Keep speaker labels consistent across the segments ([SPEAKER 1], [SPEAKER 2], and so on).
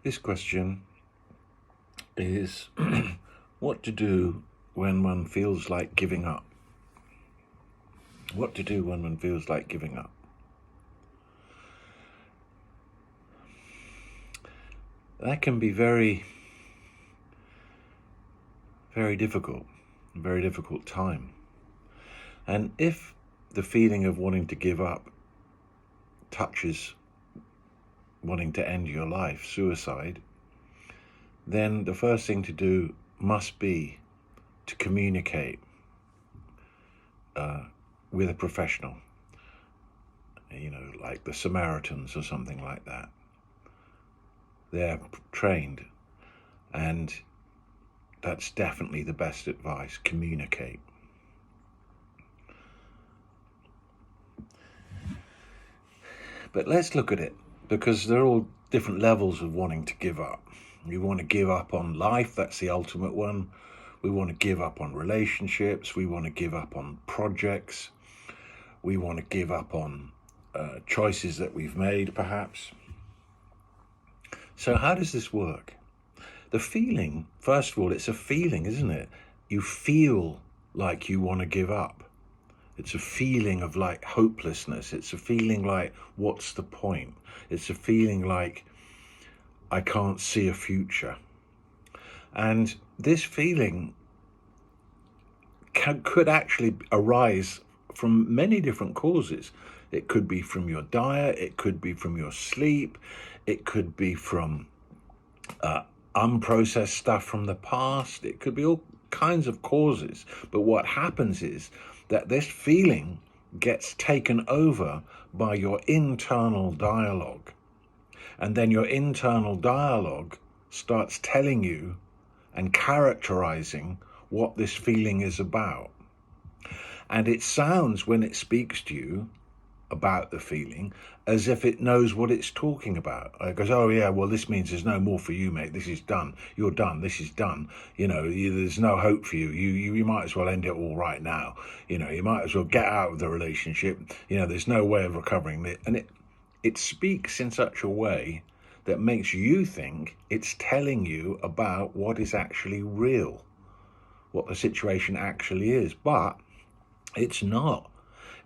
[SPEAKER 1] This question is what to do when one feels like giving up. What to do when one feels like giving up. That can be very, very difficult, a very difficult time. And if the feeling of wanting to give up touches wanting to end your life, suicide, then the first thing to do must be to communicate with a professional, like the Samaritans or something like that. They're trained, and that's definitely the best advice. Communicate. But let's look at it, because they're all different levels of wanting to give up. We want to give up on life, that's the ultimate one. We want to give up on relationships. We want to give up on projects. We want to give up on choices that we've made, perhaps. So how does this work? The feeling, first of all, it's a feeling, isn't it? You feel like you want to give up. It's a feeling of like hopelessness. It's a feeling like, what's the point? It's a feeling like I can't see a future. And this feeling could actually arise from many different causes. It could be from your diet. It could be from your sleep. It could be from unprocessed stuff from the past. It could be all kinds of causes. But what happens is that this feeling gets taken over by your internal dialogue. And then your internal dialogue starts telling you and characterizing what this feeling is about. And it sounds, when it speaks to you about the feeling, as if it knows what it's talking about. It goes, oh yeah, well, this means there's no more for you, mate. This is done. You're done. This is done. There's no hope for you. You might as well end it all right now. You might as well get out of the relationship. There's no way of recovering it. And it speaks in such a way that makes you think it's telling you about what is actually real, what the situation actually is. But it's not.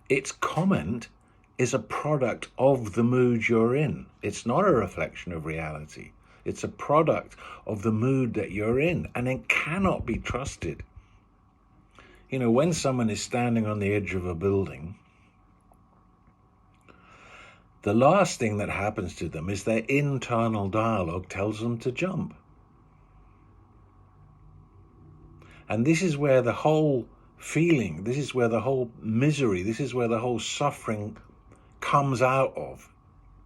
[SPEAKER 1] Its comment is a product of the mood you're in. It's not a reflection of reality. It's a product of the mood that you're in, and it cannot be trusted. When someone is standing on the edge of a building, the last thing that happens to them is their internal dialogue tells them to jump. And this is where the whole feeling, this is where the whole misery, this is where the whole suffering comes out of.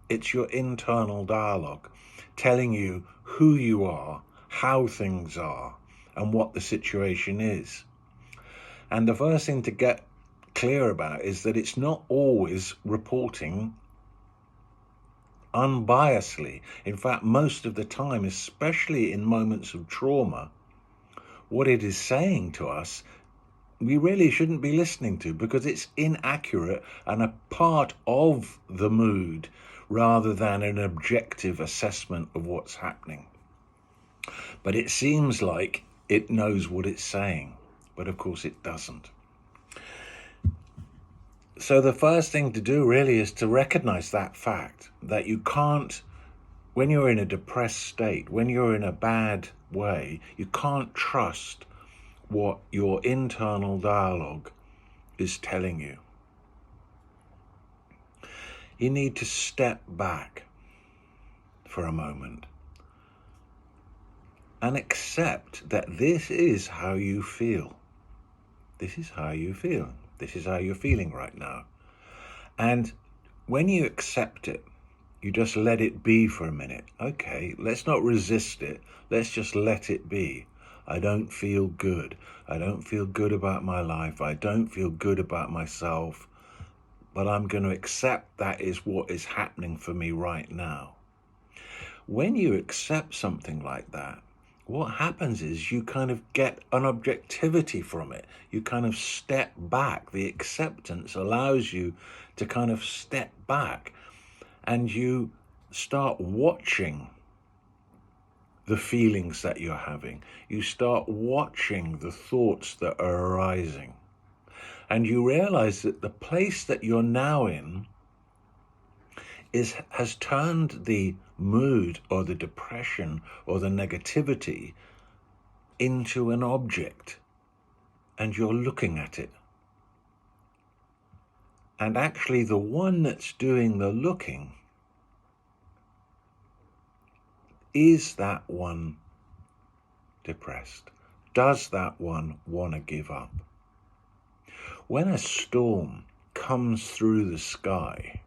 [SPEAKER 1] It's your internal dialogue telling you who you are, how things are, and what the situation is. And the first thing to get clear about is that it's not always reporting unbiasedly. In fact, most of the time, especially in moments of trauma, what it is saying to us, we really shouldn't be listening to, because it's inaccurate and a part of the mood rather than an objective assessment of what's happening. But it seems like it knows what it's saying, but of course it doesn't. So the first thing to do really is to recognize that fact, that you can't, when you're in a depressed state, when you're in a bad way, you can't trust what your internal dialogue is telling you. You need to step back for a moment and accept that this is how you feel. This is how you feel. This is how you're feeling right now. And when you accept it, you just let it be for a minute. Okay, let's not resist it. Let's just let it be. I don't feel good. I don't feel good about my life. I don't feel good about myself. But I'm going to accept that is what is happening for me right now. When you accept something like that, what happens is you kind of get an objectivity from it. You kind of step back. The acceptance allows you to kind of step back, and you start watching the feelings that you're having. You start watching the thoughts that are arising. And you realize that the place that you're now in has turned the mood or the depression or the negativity into an object, and you're looking at it. And actually the one that's doing the looking is that one depressed? Does that one want to give up? When a storm comes through the sky,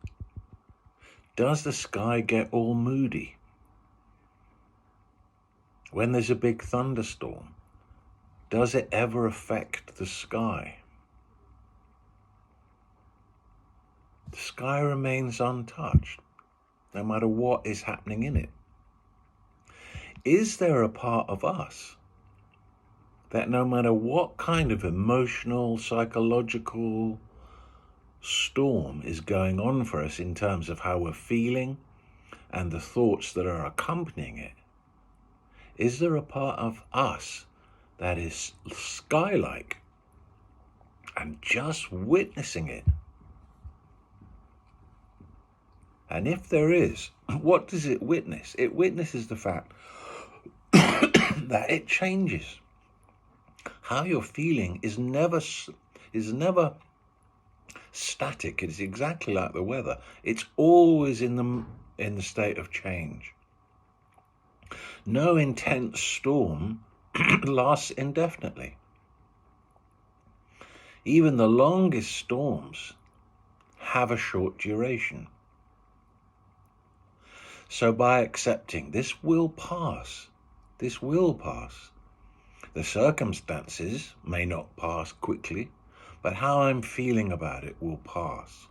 [SPEAKER 1] does the sky get all moody? When there's a big thunderstorm, does it ever affect the sky? The sky remains untouched, no matter what is happening in it. Is there a part of us that no matter what kind of emotional, psychological storm is going on for us in terms of how we're feeling and the thoughts that are accompanying it, is there a part of us that is sky-like and just witnessing it? And if there is, what does it witness? It witnesses the fact that it changes. How you're feeling is never static. It's exactly like the weather. It's always in the state of change. No intense storm lasts indefinitely. Even the longest storms have a short duration. So by accepting this will pass, the circumstances may not pass quickly, but how I'm feeling about it will pass.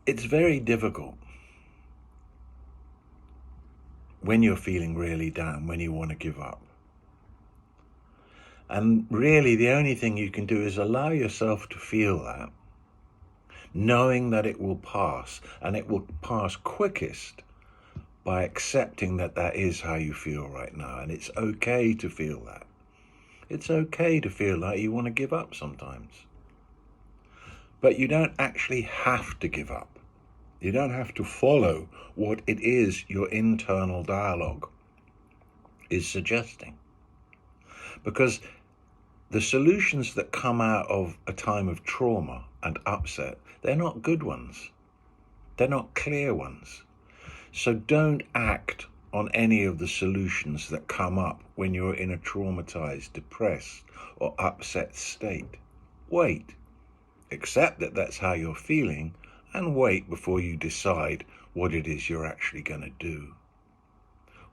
[SPEAKER 1] It's very difficult when you're feeling really down, when you want to give up. And really the only thing you can do is allow yourself to feel that, knowing that it will pass, and it will pass quickest by accepting that that is how you feel right now. And it's okay to feel that. It's okay to feel like you want to give up sometimes. But you don't actually have to give up. You don't have to follow what it is your internal dialogue is suggesting. Because the solutions that come out of a time of trauma and upset, they're not good ones. They're not clear ones. So don't act on any of the solutions that come up when you're in a traumatized, depressed, or upset state. Wait. Accept that that's how you're feeling, and wait before you decide what it is you're actually going to do.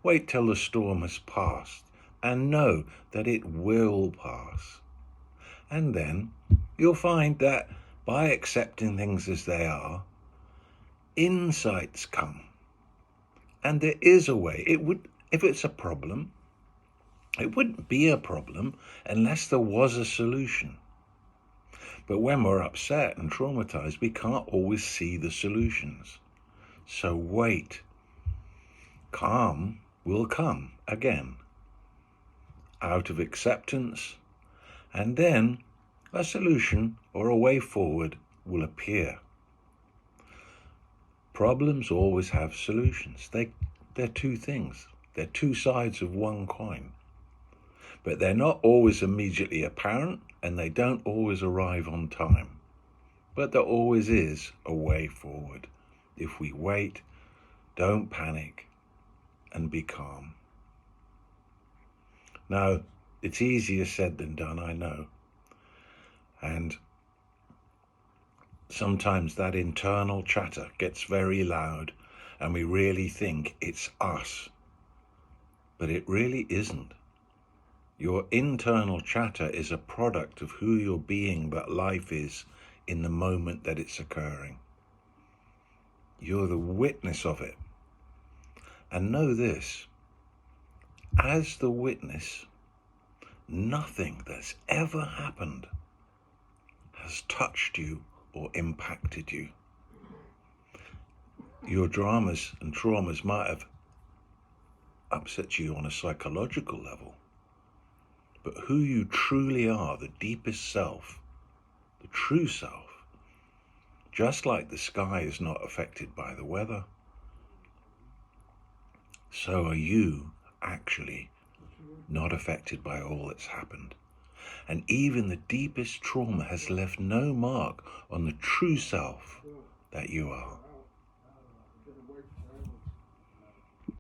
[SPEAKER 1] Wait till the storm has passed, and know that it will pass. And then you'll find that by accepting things as they are, insights come. And there is a way. If it's a problem, it wouldn't be a problem unless there was a solution. But when we're upset and traumatized, we can't always see the solutions. So wait. Calm will come again out of acceptance, and then a solution or a way forward will appear. Problems always have solutions. They're two things. They're two sides of one coin. But they're not always immediately apparent, and they don't always arrive on time. But there always is a way forward. If we wait, don't panic, and be calm. Now, it's easier said than done, I know. And sometimes that internal chatter gets very loud, and we really think it's us. But it really isn't. Your internal chatter is a product of who you're being, but life is in the moment that it's occurring. You're the witness of it. And know this, as the witness, nothing that's ever happened has touched you or impacted you. Your dramas and traumas might have upset you on a psychological level, but who you truly are, the deepest self, the true self, just like the sky is not affected by the weather, so are you actually not affected by all that's happened. And even the deepest trauma has left no mark on the true self that you are.